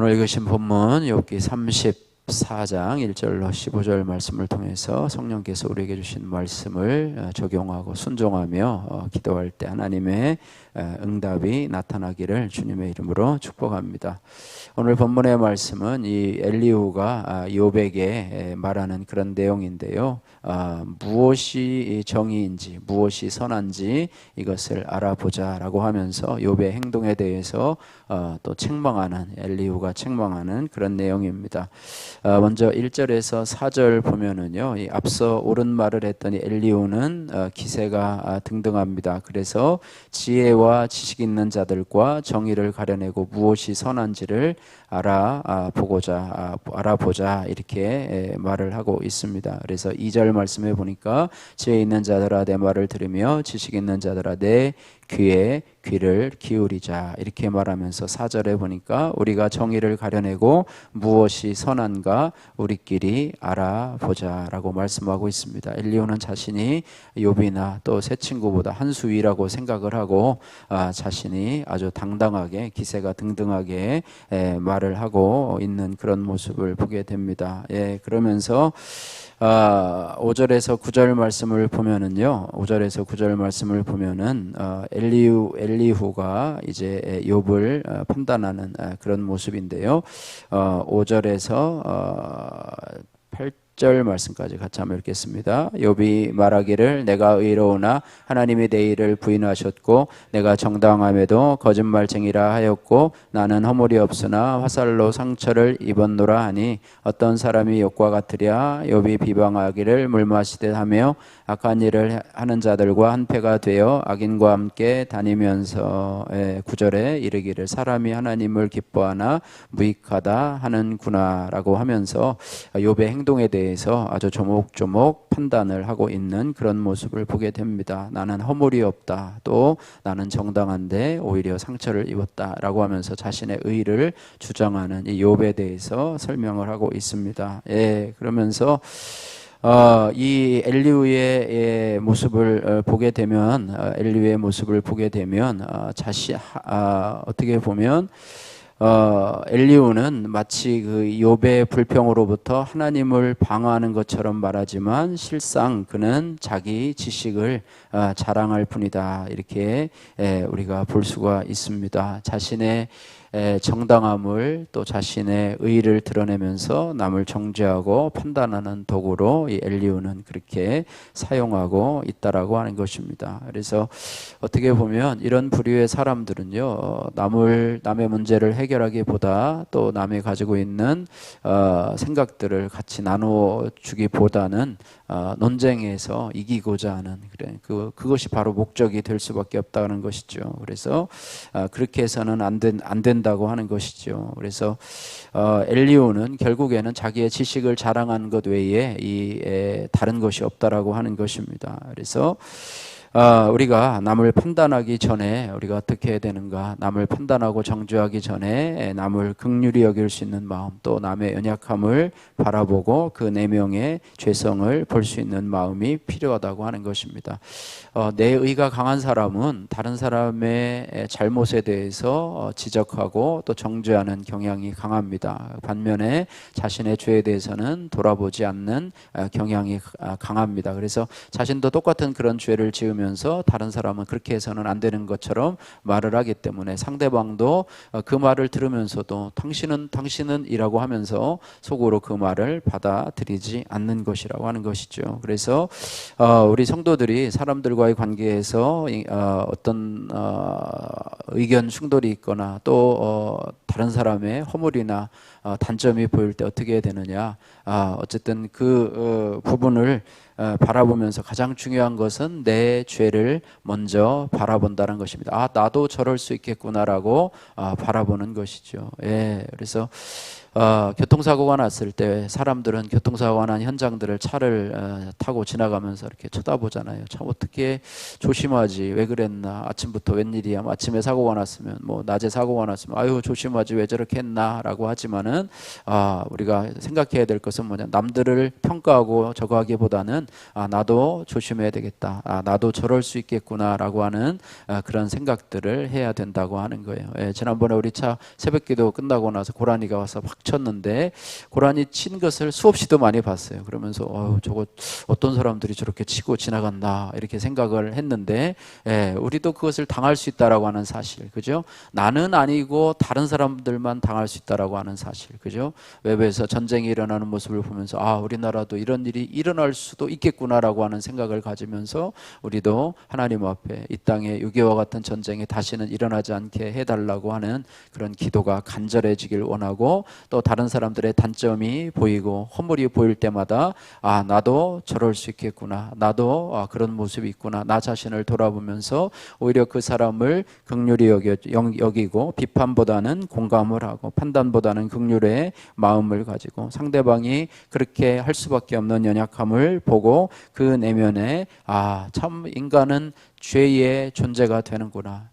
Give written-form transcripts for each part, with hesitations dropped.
오늘 읽으신 본문 욥기 34장 1절로 15절 말씀을 통해서 성령께서 우리에게 주신 말씀을 적용하고 순종하며 기도할 때 하나님의 응답이 나타나기를 주님의 이름으로 축복합니다. 오늘 본문의 말씀은 이 엘리후가 욥에게 말하는 그런 내용인데요. 무엇이 정의인지 무엇이 선한지 이것을 알아보자라고 하면서 욥의 행동에 대해서 또 책망하는, 엘리후가 책망하는 그런 내용입니다. 먼저 1절에서 4절 보면은요, 이 앞서 옳은 말을 했더니 엘리후는 기세가 등등합니다. 그래서 지혜와 지식 있는 자들과 정의를 가려내고 무엇이 선한지를 알아보자 이렇게 말을 하고 있습니다. 그래서 2절 말씀에 보니까 지혜 있는 자들아 내 말을 들으며 지식 있는 자들아 내 귀에 귀를 기울이자 이렇게 말하면서 4절에 보니까 우리가 정의를 가려내고 무엇이 선한가 우리끼리 알아보자라고 말씀하고 있습니다. 엘리후는 자신이 욥이나 또 세 친구보다 한 수위라고 생각을 하고 자신이 아주 당당하게 기세가 등등하게 말을 하고 있는 그런 모습을 보게 됩니다. 그러면서 5절에서 9절 말씀을 보면은요, 5절에서 9절 말씀을 보면은 엘리후가 이제 욥을 판단하는 그런 모습인데요. 5절에서 8절 말씀까지 같이 한번 읽겠습니다. 욥이 말하기를 내가 의로우나 하나님이 내 일을 부인하셨고 내가 정당함에도 거짓말쟁이라 하였고 나는 허물이 없으나 화살로 상처를 입었노라 하니 어떤 사람이 욥과 같으랴. 욥이 비방하기를 물 마시듯 하며 악한 일을 하는 자들과 한패가 되어 악인과 함께 다니면서 9절에 이르기를 사람이 하나님을 기뻐하나 무익하다 하는구나 라고 하면서 욥의 행동에 대해서 아주 조목조목 판단을 하고 있는 그런 모습을 보게 됩니다. 나는 허물이 없다, 또 나는 정당한데 오히려 상처를 입었다 라고 하면서 자신의 의를 주장하는 이 욥에 대해서 설명을 하고 있습니다. 그러면서 이 엘리후의 모습을 보게 되면 어떻게 보면 엘리후는 마치 그 욥의 불평으로부터 하나님을 방어하는 것처럼 말하지만 실상 그는 자기 지식을 자랑할 뿐이다 이렇게 우리가 볼 수가 있습니다. 자신의 정당함을 또 자신의 의를 드러내면서 남을 정죄하고 판단하는 도구로 이 엘리후는 그렇게 사용하고 있다라고 하는 것입니다. 그래서 어떻게 보면 이런 부류의 사람들은요, 남의 문제를 해결하기보다 또 남이 가지고 있는 생각들을 같이 나누어 주기보다는 논쟁에서 이기고자 하는 그것이 바로 목적이 될 수밖에 없다는 것이죠. 그래서 그렇게 해서는 안 된다고 하는 것이죠. 그래서 엘리후는 결국에는 자기의 지식을 자랑하는 것 외에 다른 것이 없다라고 하는 것입니다. 그래서 우리가 남을 판단하기 전에 우리가 어떻게 해야 되는가? 남을 판단하고 정죄하기 전에 남을 긍휼히 여길 수 있는 마음, 또 남의 연약함을 바라보고 그 내면의 죄성을 볼 수 있는 마음이 필요하다고 하는 것입니다. 내 의가 강한 사람은 다른 사람의 잘못에 대해서 지적하고 또 정죄하는 경향이 강합니다. 반면에 자신의 죄에 대해서는 돌아보지 않는 경향이 강합니다. 그래서 자신도 똑같은 그런 죄를 지으면서 다른 사람은 그렇게 해서는 안 되는 것처럼 말을 하기 때문에 상대방도 그 말을 들으면서도 당신은 이라고 하면서 속으로 그 말을 받아들이지 않는 것이라고 하는 것이죠. 그래서 우리 성도들이 사람들과의 관계에서 어떤 의견 충돌이 있거나 또 다른 사람의 허물이나 단점이 보일 때 어떻게 해야 되느냐, 어쨌든 그 부분을 바라보면서 가장 중요한 것은 내 죄를 먼저 바라본다는 것입니다. 나도 저럴 수 있겠구나라고 바라보는 것이죠. 그래서 교통사고가 났을 때 사람들은 교통사고가 난 현장들을 차를 타고 지나가면서 이렇게 쳐다보잖아요. 참 어떻게 조심하지, 왜 그랬나, 아침부터 웬일이야, 아침에 사고가 났으면, 낮에 사고가 났으면 아유 조심하지, 왜 저렇게 했나 라고 하지만은 우리가 생각해야 될 것은 뭐냐, 남들을 평가하고 저거 하기보다는 나도 조심해야 되겠다. 나도 저럴 수 있겠구나라고 하는 그런 생각들을 해야 된다고 하는 거예요. 지난번에 우리 차 새벽기도 끝나고 나서 고라니가 와서 막 쳤는데 고라니 친 것을 수없이도 많이 봤어요. 그러면서 저거 어떤 사람들이 저렇게 치고 지나간다 이렇게 생각을 했는데 우리도 그것을 당할 수 있다라고 하는 사실, 그죠? 나는 아니고 다른 사람들만 당할 수 있다라고 하는 사실, 그죠? 외부에서 전쟁이 일어나는 모습을 보면서 우리나라도 이런 일이 일어날 수도 있겠구나라고 하는 생각을 가지면서 우리도 하나님 앞에 이 땅에 6.25와 같은 전쟁이 다시는 일어나지 않게 해달라고 하는 그런 기도가 간절해지길 원하고, 또 다른 사람들의 단점이 보이고 허물이 보일 때마다 나도 저럴 수 있겠구나, 나도 그런 모습이 있구나, 나 자신을 돌아보면서 오히려 그 사람을 긍휼히 여기고 비판보다는 공감을 하고 판단보다는 긍휼의 마음을 가지고 상대방이 그렇게 할 수밖에 없는 연약함을 보고 그 내면에 참 인간은 죄의 존재가 되는구나.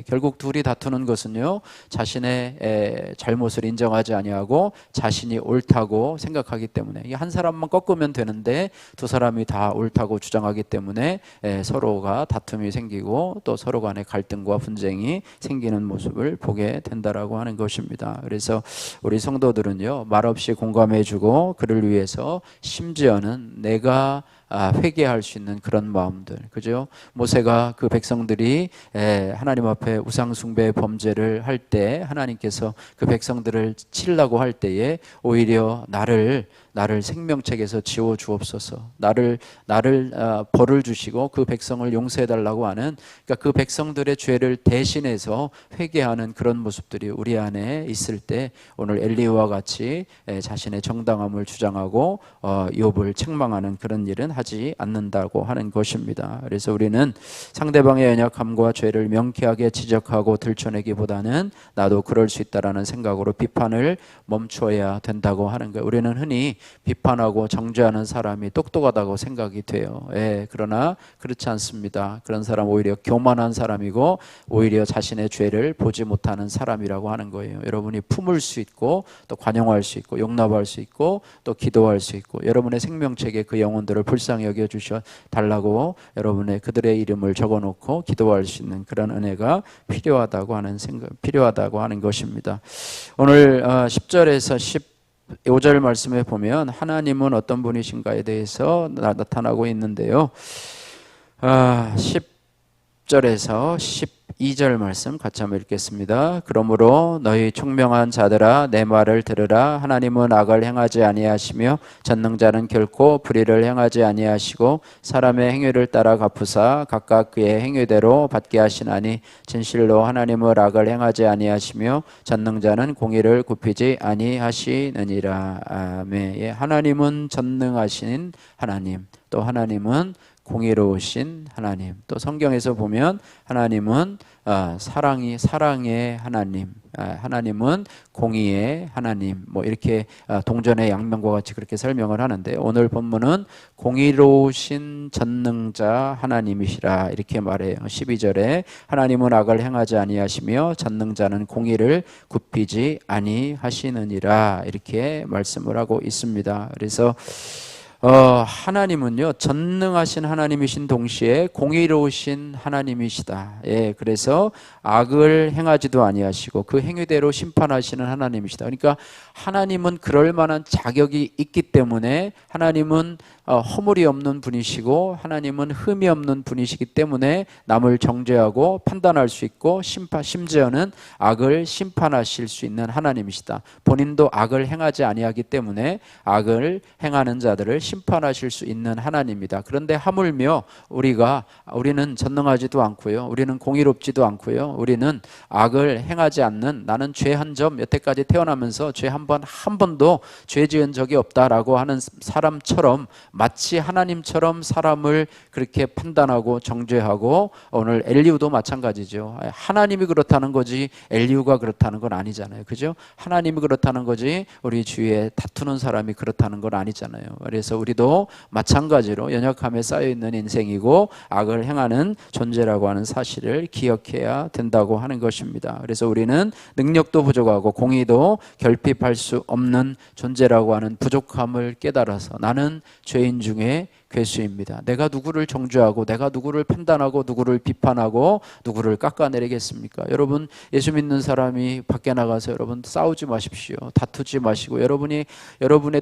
결국 둘이 다투는 것은요, 자신의 잘못을 인정하지 아니하고 자신이 옳다고 생각하기 때문에, 한 사람만 꺾으면 되는데 두 사람이 다 옳다고 주장하기 때문에 서로가 다툼이 생기고 또 서로 간의 갈등과 분쟁이 생기는 모습을 보게 된다라고 하는 것입니다. 그래서 우리 성도들은요, 말없이 공감해주고 그를 위해서 심지어는 내가 회개할 수 있는 그런 마음들, 그죠? 모세가 그 백성들이 하나님 앞에 우상 숭배 범죄를 할 때 하나님께서 그 백성들을 치려고 할 때에 오히려 나를 생명책에서 지워 주옵소서, 나를 벌을 주시고 그 백성을 용서해 달라고 하는, 그러니까 그 백성들의 죄를 대신해서 회개하는 그런 모습들이 우리 안에 있을 때 오늘 엘리야와 같이 자신의 정당함을 주장하고 욥을 책망하는 그런 일은 하지 않는다고 하는 것입니다. 그래서 우리는 상대방의 연약함과 죄를 명쾌하게 지적하고 들춰내기보다는 나도 그럴 수 있다라는 생각으로 비판을 멈춰야 된다고 하는 거예요. 우리는 흔히 비판하고 정죄하는 사람이 똑똑하다고 생각이 돼요. 그러나 그렇지 않습니다. 그런 사람 오히려 교만한 사람이고 오히려 자신의 죄를 보지 못하는 사람이라고 하는 거예요. 여러분이 품을 수 있고 또 관용할 수 있고 용납할 수 있고 또 기도할 수 있고, 여러분의 생명책에 그 영혼들을 불쌍히 여겨주셔 달라고 여러분의 그들의 이름을 적어놓고 기도할 수 있는 그런 은혜가 필요하다고 하는 것입니다. 오늘 10절에서 15절 말씀에 보면 하나님은 어떤 분이신가에 대해서 나타나고 있는데요. 10절에서 12절 말씀 같이 한번 읽겠습니다. 그러므로 너희 총명한 자들아 내 말을 들으라. 하나님은 악을 행하지 아니하시며 전능자는 결코 불의를 행하지 아니하시고 사람의 행위를 따라 갚으사 각각 그의 행위대로 받게 하시나니 진실로 하나님은 악을 행하지 아니하시며 전능자는 공의를 굽히지 아니하시느니라. 아멘. 하나님은 전능하신 하나님, 또 하나님은 공의로우신 하나님, 또 성경에서 보면 하나님은 사랑의 하나님, 하나님은 공의의 하나님, 이렇게 동전의 양면과 같이 그렇게 설명을 하는데, 오늘 본문은 공의로우신 전능자 하나님이시라 이렇게 말해요. 12절에 하나님은 악을 행하지 아니하시며 전능자는 공의를 굽히지 아니하시느니라 이렇게 말씀을 하고 있습니다. 그래서 하나님은요, 전능하신 하나님이신 동시에 공의로우신 하나님이시다. 그래서 악을 행하지도 아니하시고 그 행위대로 심판하시는 하나님이시다. 그러니까 하나님은 그럴 만한 자격이 있기 때문에 하나님은 허물이 없는 분이시고 하나님은 흠이 없는 분이시기 때문에 남을 정죄하고 판단할 수 있고 심지어는 악을 심판하실 수 있는 하나님이시다. 본인도 악을 행하지 아니하기 때문에 악을 행하는 자들을 심판하실 수 있는 하나님이다. 그런데 하물며 우리는 전능하지도 않고요, 우리는 공의롭지도 않고요, 우리는 악을 행하지 않는, 나는 죄 한 점, 여태까지 태어나면서 죄 한 번도 죄 지은 적이 없다라고 하는 사람처럼, 마치 하나님처럼 사람을 그렇게 판단하고 정죄하고, 오늘 엘리후도 마찬가지죠. 하나님이 그렇다는 거지 엘리후가 그렇다는 건 아니잖아요. 그죠? 하나님이 그렇다는 거지 우리 주위에 다투는 사람이 그렇다는 건 아니잖아요. 그래서 우리도 마찬가지로 연약함에 쌓여있는 인생이고 악을 행하는 존재라고 하는 사실을 기억해야 된다고 하는 것입니다. 그래서 우리는 능력도 부족하고 공의도 결핍할 수 없는 존재라고 하는 부족함을 깨달아서 나는 죄인 중에 괴수입니다. 내가 누구를 정죄하고 내가 누구를 판단하고 누구를 비판하고 누구를 깎아내리겠습니까? 여러분, 예수 믿는 사람이 밖에 나가서 여러분 싸우지 마십시오. 다투지 마시고, 여러분의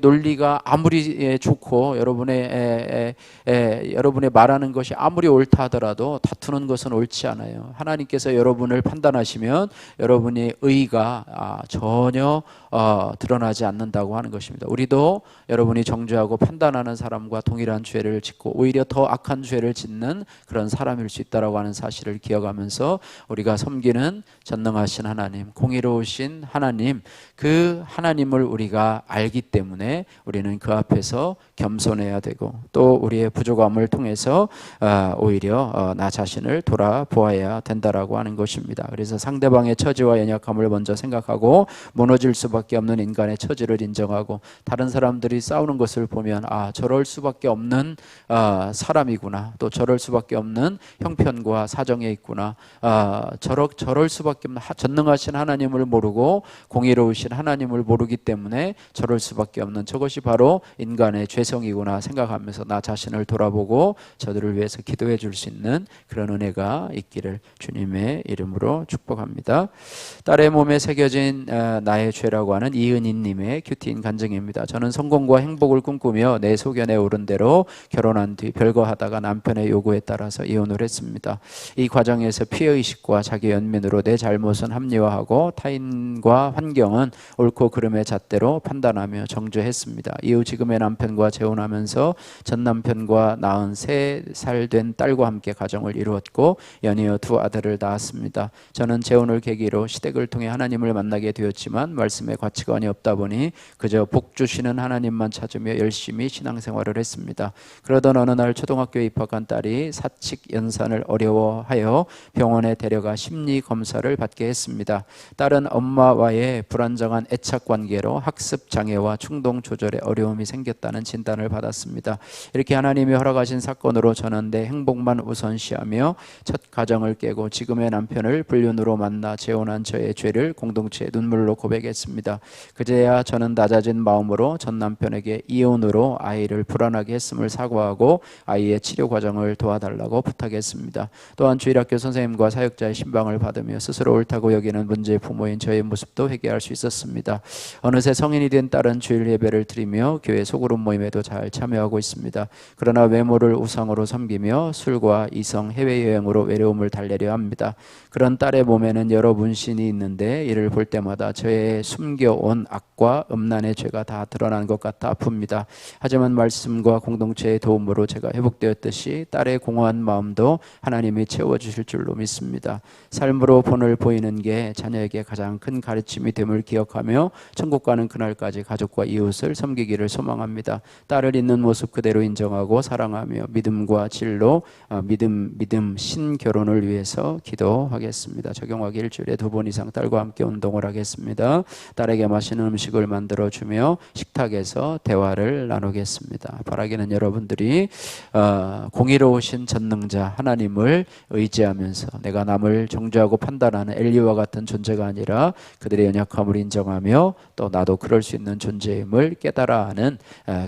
논리가 아무리 좋고 여러분의 말하는 것이 아무리 옳다 하더라도 다투는 것은 옳지 않아요. 하나님께서 여러분을 판단하시면 여러분의 의가 전혀 드러나지 않는다고 하는 것입니다. 우리도 여러분이 정죄하고 판단하는 사람과 동일한 죄를 짓고 오히려 더 악한 죄를 짓는 그런 사람일 수 있다고 하는 사실을 기억하면서 우리가 섬기는 전능하신 하나님, 공의로우신 하나님, 그 하나님을 우리가 알기 때문에 우리는 그 앞에서 겸손해야 되고, 또 우리의 부족함을 통해서 오히려 나 자신을 돌아보아야 된다라고 하는 것입니다. 그래서 상대방의 처지와 연약함을 먼저 생각하고 무너질 수밖에 없는 인간의 처지를 인정하고, 다른 사람들이 싸우는 것을 보면 저럴 수밖에 없는 사람이구나, 또 저럴 수밖에 없는 형편과 사정에 있구나, 저럴 수밖에 없는 전능하신 하나님을 모르고 공의로우신 하나님을 모르기 때문에 저럴 수밖에 없는, 저것이 바로 인간의 죄성이구나 생각하면서 나 자신을 돌아보고 저들을 위해서 기도해 줄 수 있는 그런 은혜가 있기를 주님의 이름으로 축복합니다. 딸의 몸에 새겨진 나의 죄라고 하는 이은희님의 큐티인 간증입니다. 저는 성공과 행복을 꿈꾸며 내 소견에 오른 대로 결혼한 뒤 별거 하다가 남편의 요구에 따라서 이혼을 했습니다. 이 과정에서 피해의식과 자기 연민으로 내 잘못은 합리화하고 타인과 환경은 옳고 그름의 잣대로 판단하며 정죄했습니다. 이후 지금의 남편과 재혼하면서 전 남편과 낳은 3살 된 딸과 함께 가정을 이루었고 연이어 2 아들을 낳았습니다. 저는 재혼을 계기로 시댁을 통해 하나님을 만나게 되었지만 말씀에 가치관이 없다 보니 그저 복 주시는 하나님만 찾으며 열심히 신앙생활을 했습니다. 그러던 어느 날 초등학교에 입학한 딸이 사칙 연산을 어려워하여 병원에 데려가 심리 검사를 받게 했습니다. 딸은 엄마와의 불안정한 애착관계로 학습 장애와 충동 조절에 어려움이 생겼다는 진단을 받았습니다. 이렇게 하나님이 허락하신 사건으로 저는 내 행복만 우선시하며 첫 가정을 깨고 지금의 남편을 불륜으로 만나 재혼한 저의 죄를 공동체에 눈물로 고백했습니다. 그제야 저는 낮아진 마음으로 전 남편에게 이혼으로 아이를 불안하게 했음을 사과하고 아이의 치료 과정을 도와달라고 부탁했습니다. 또한 주일학교 선생님과 사역자의 신방을 받으며 스스로 옳다고 여기는 문제의 부모인 저의 모습도 회개할 수 있었습니다. 어느새 성인이 된 딸은 주일 예배를 드리며 교회 소그룹 모임에도 잘 참여하고 있습니다. 그러나 외모를 우상으로 섬기며 술과 이성, 해외여행으로 외로움을 달래려 합니다. 그런 딸의 몸에는 여러 문신이 있는데 이를 볼 때마다 저의 숨겨온 악과 음란의 죄가 다 드러난 것 같아 아픕니다. 하지만 말씀과 공동체의 도움으로 제가 회복되었듯이 딸의 공허한 마음도 하나님이 채워주실 줄로 믿습니다. 삶으로 본을 보이는 게 자녀에게 가장 큰 가르침이 됨을 기억하며 천국 가는 그날까지 가족과 이웃을 섬기기를 소망합니다. 딸을 있는 모습 그대로 인정하고 사랑하며 믿음과 진로, 믿음 신결혼을 위해서 기도하겠습니다. 적용하기 일주일에 2번 이상 딸과 함께 운동을 하겠습니다. 딸에게 맛있는 음식을 만들어주며 식탁에서 대화를 나누겠습니다. 바라기는 여러분들이 공의로우신 전능자 하나님을 의지하면서 내가 남을 정죄하고 판단하는 엘리와 같은 존재가 아니라 그들의 연약함을 인정하며 또 나도 그럴 수 있는 존재임을 깨달아 하는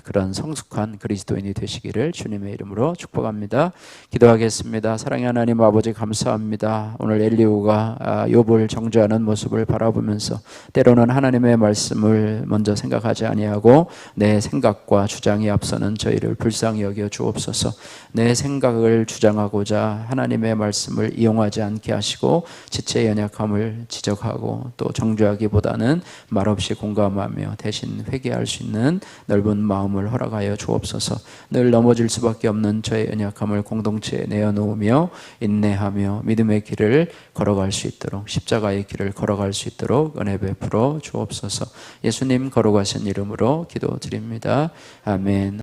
그런 성숙한 그리스도인이 되시기를 주님의 이름으로 축복합니다. 기도하겠습니다. 사랑의 하나님 아버지, 감사합니다. 오늘 엘리후가 욥을 정죄하는 모습을 바라보면서 때로는 하나님의 말씀을 먼저 생각하지 아니하고 내 생각과 주장이 앞서는 저희를 불쌍히 여겨 주옵소서. 내 생각을 주장하고자 하나님의 말씀을 이용하지 않게 하시고 지체의 연약함을 지적하고 또 정죄하기보다는 말없이 공감하며 대신 회개할 수 있는 넓은 마음을 허락하여 주옵소서. 늘 넘어질 수밖에 없는 저의 연약함을 공동체에 내어놓으며 인내하며 믿음의 길을 걸어갈 수 있도록, 십자가의 길을 걸어갈 수 있도록 은혜 베풀어 주옵소서. 예수님 거룩하신 이름으로 기도드립니다. 아멘.